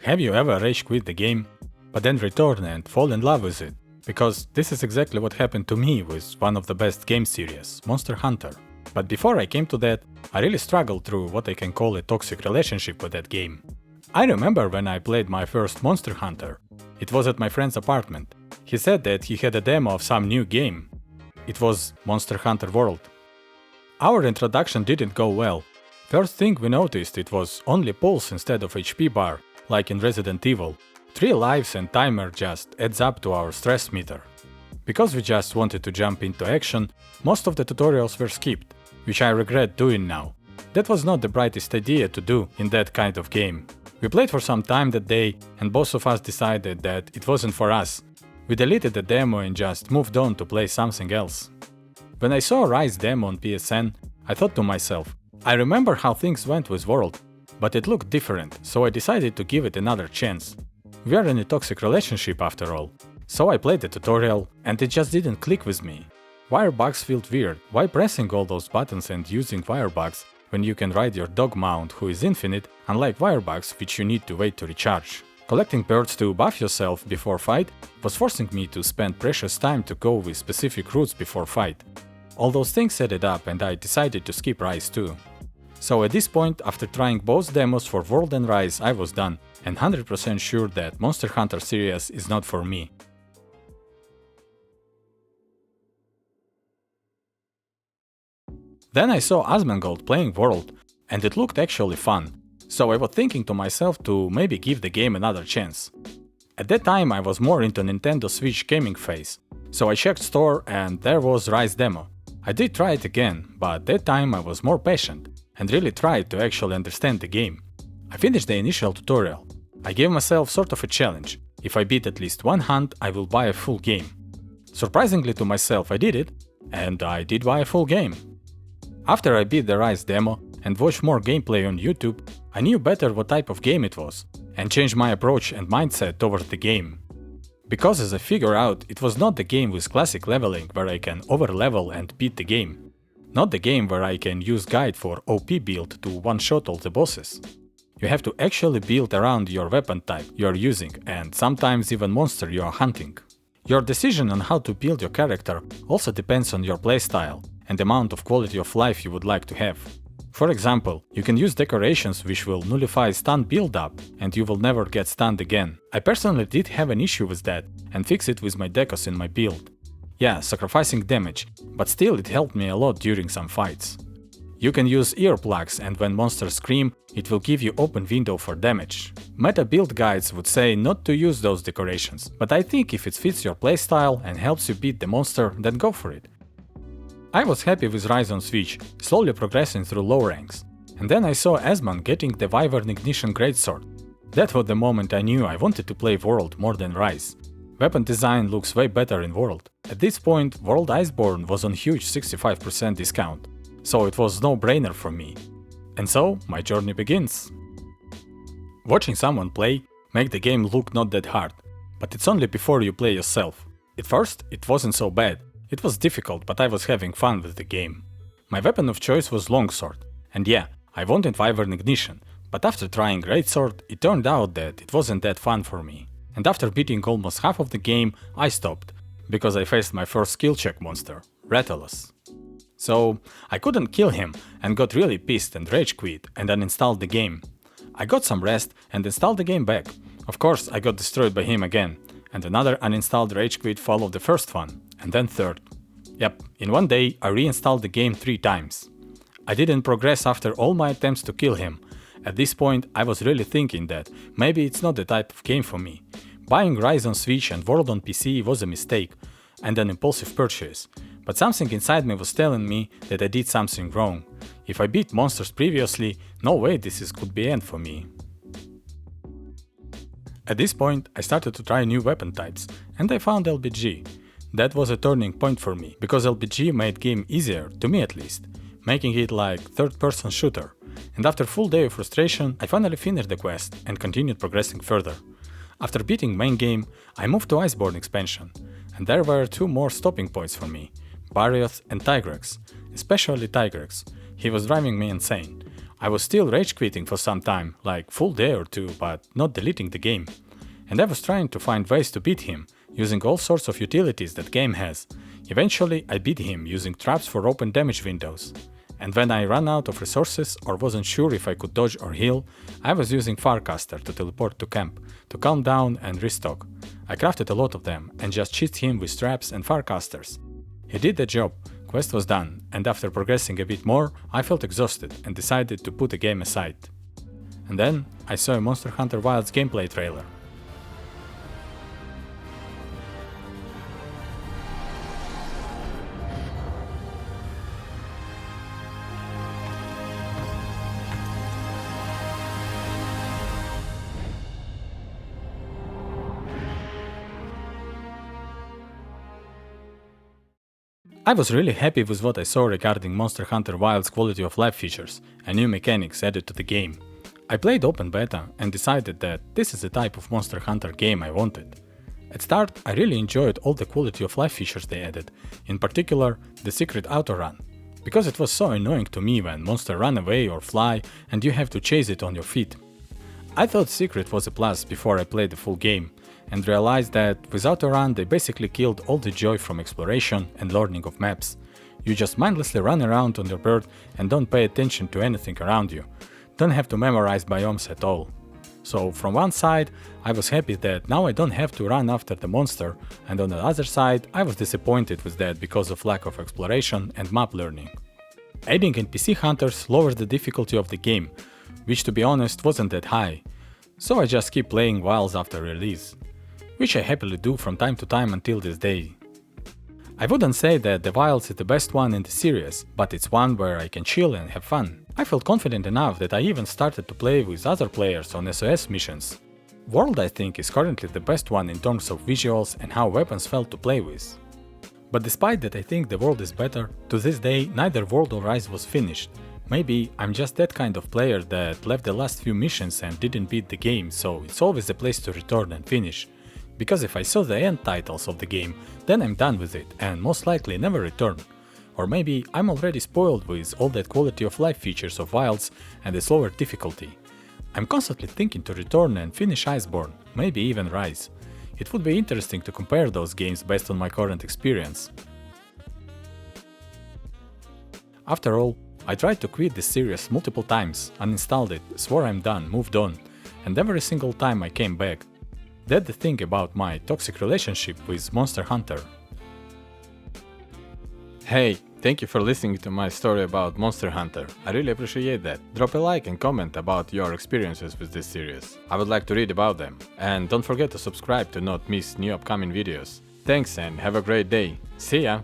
Have you ever rage quit the game, but then return and fall in love with it? Because this is exactly what happened to me with one of the best game series, Monster Hunter. But before I came to that, I really struggled through what I can call a toxic relationship with that game. I remember when I played my first Monster Hunter. It was at my friend's apartment. He said that he had a demo of some new game. It was Monster Hunter World. Our introduction didn't go well. First thing we noticed, it was only pulse instead of HP bar, like in Resident Evil. 3 lives and timer just adds up to our stress meter. Because we just wanted to jump into action, most of the tutorials were skipped, which I regret doing now. That was not the brightest idea to do in that kind of game. We played for some time that day, and both of us decided that it wasn't for us. We deleted the demo and just moved on to play something else. When I saw Rise demo on PSN, I thought to myself, I remember how things went with World, but it looked different, so I decided to give it another chance. We are in a toxic relationship after all. So I played the tutorial, and it just didn't click with me. Wirebugs felt weird. Why pressing all those buttons and using wirebugs when you can ride your dog mount who is infinite, unlike wirebugs which you need to wait to recharge? Collecting birds to buff yourself before fight was forcing me to spend precious time to go with specific routes before fight. All those things added up and I decided to skip Rise too. So at this point, after trying both demos for World and Rise, I was done, and 100% sure that Monster Hunter series is not for me. Then I saw Asmongold playing World, and it looked actually fun, so I was thinking to myself to maybe give the game another chance. At that time I was more into Nintendo Switch gaming phase, so I checked store and there was Rise demo. I did try it again, but that time I was more patient and really tried to actually understand the game. I finished the initial tutorial. I gave myself sort of a challenge. If I beat at least one hunt, I will buy a full game. Surprisingly to myself, I did it, and I did buy a full game. After I beat the Rise demo and watched more gameplay on YouTube, I knew better what type of game it was, and changed my approach and mindset towards the game. Because as I figured out, it was not the game with classic leveling where I can overlevel and beat the game. Not the game where I can use guide for OP build to one-shot all the bosses. You have to actually build around your weapon type you are using and sometimes even monster you are hunting. Your decision on how to build your character also depends on your playstyle and the amount of quality of life you would like to have. For example, you can use decorations which will nullify stun build-up and you will never get stunned again. I personally did have an issue with that and fixed it with my decos in my build. Yeah, sacrificing damage, but still it helped me a lot during some fights. You can use earplugs and when monsters scream, it will give you open window for damage. Meta build guides would say not to use those decorations, but I think if it fits your playstyle and helps you beat the monster, then go for it. I was happy with Rise on Switch, slowly progressing through low ranks. And then I saw Asmon getting the Wyvern Ignition Greatsword. That was the moment I knew I wanted to play World more than Rise. Weapon design looks way better in World. At this point, World Iceborne was on huge 65% discount, so it was no-brainer for me. And so, my journey begins. Watching someone play make the game look not that hard, but it's only before you play yourself. At first, it wasn't so bad. It was difficult, but I was having fun with the game. My weapon of choice was longsword, and yeah, I wanted Wyvern Ignition, but after trying Greatsword, it turned out that it wasn't that fun for me. And after beating almost half of the game, I stopped, because I faced my first skill check monster, Rathalos. So I couldn't kill him and got really pissed and rage quit and uninstalled the game. I got some rest and installed the game back. Of course, I got destroyed by him again, and another uninstalled rage quit followed the first one, and then third. Yep, in one day I reinstalled the game 3 times. I didn't progress after all my attempts to kill him. At this point I was really thinking that maybe it's not the type of game for me. Buying Rise on Switch and World on PC was a mistake and an impulsive purchase, but something inside me was telling me that I did something wrong. If I beat monsters previously, no way this could be end for me. At this point I started to try new weapon types and I found LBG. That was a turning point for me, because LBG made game easier, to me at least, making it like third-person shooter. And after full day of frustration, I finally finished the quest and continued progressing further. After beating main game, I moved to Iceborne expansion, and there were 2 more stopping points for me, Barioth and Tigrex, especially Tigrex. He was driving me insane. I was still rage quitting for some time, like full day or two, but not deleting the game. And I was trying to find ways to beat him, using all sorts of utilities that game has. Eventually I beat him using traps for open damage windows. And when I ran out of resources or wasn't sure if I could dodge or heal, I was using Farcaster to teleport to camp, to calm down and restock. I crafted a lot of them and just cheated him with traps and Farcasters. He did the job, quest was done, and after progressing a bit more, I felt exhausted and decided to put the game aside. And then I saw a Monster Hunter Wilds gameplay trailer. I was really happy with what I saw regarding Monster Hunter Wilds quality of life features and new mechanics added to the game. I played open beta and decided that this is the type of Monster Hunter game I wanted. At start, I really enjoyed all the quality of life features they added, in particular the secret auto run, because it was so annoying to me when monster run away or fly and you have to chase it on your feet. I thought secret was a plus before I played the full game, and realized that with auto-run they basically killed all the joy from exploration and learning of maps. You just mindlessly run around on your bird and don't pay attention to anything around you. Don't have to memorize biomes at all. So from one side, I was happy that now I don't have to run after the monster, and on the other side, I was disappointed with that because of lack of exploration and map learning. Adding NPC hunters lowers the difficulty of the game, which to be honest wasn't that high. So I just keep playing Wilds after release, which I happily do from time to time until this day. I wouldn't say that the Wilds is the best one in the series, but it's one where I can chill and have fun. I felt confident enough that I even started to play with other players on SOS missions. World I think is currently the best one in terms of visuals and how weapons felt to play with. But despite that I think the World is better, to this day neither World or Rise was finished. Maybe I'm just that kind of player that left the last few missions and didn't beat the game, so it's always a place to return and finish. Because if I saw the end titles of the game, then I'm done with it and most likely never return. Or maybe I'm already spoiled with all that quality of life features of Wilds and its lower difficulty. I'm constantly thinking to return and finish Iceborne, maybe even Rise. It would be interesting to compare those games based on my current experience. After all, I tried to quit this series multiple times, uninstalled it, swore I'm done, moved on, and every single time I came back. That's the thing about my toxic relationship with Monster Hunter. Hey, thank you for listening to my story about Monster Hunter. I really appreciate that. Drop a like and comment about your experiences with this series. I would like to read about them. And don't forget to subscribe to not miss new upcoming videos. Thanks and have a great day. See ya!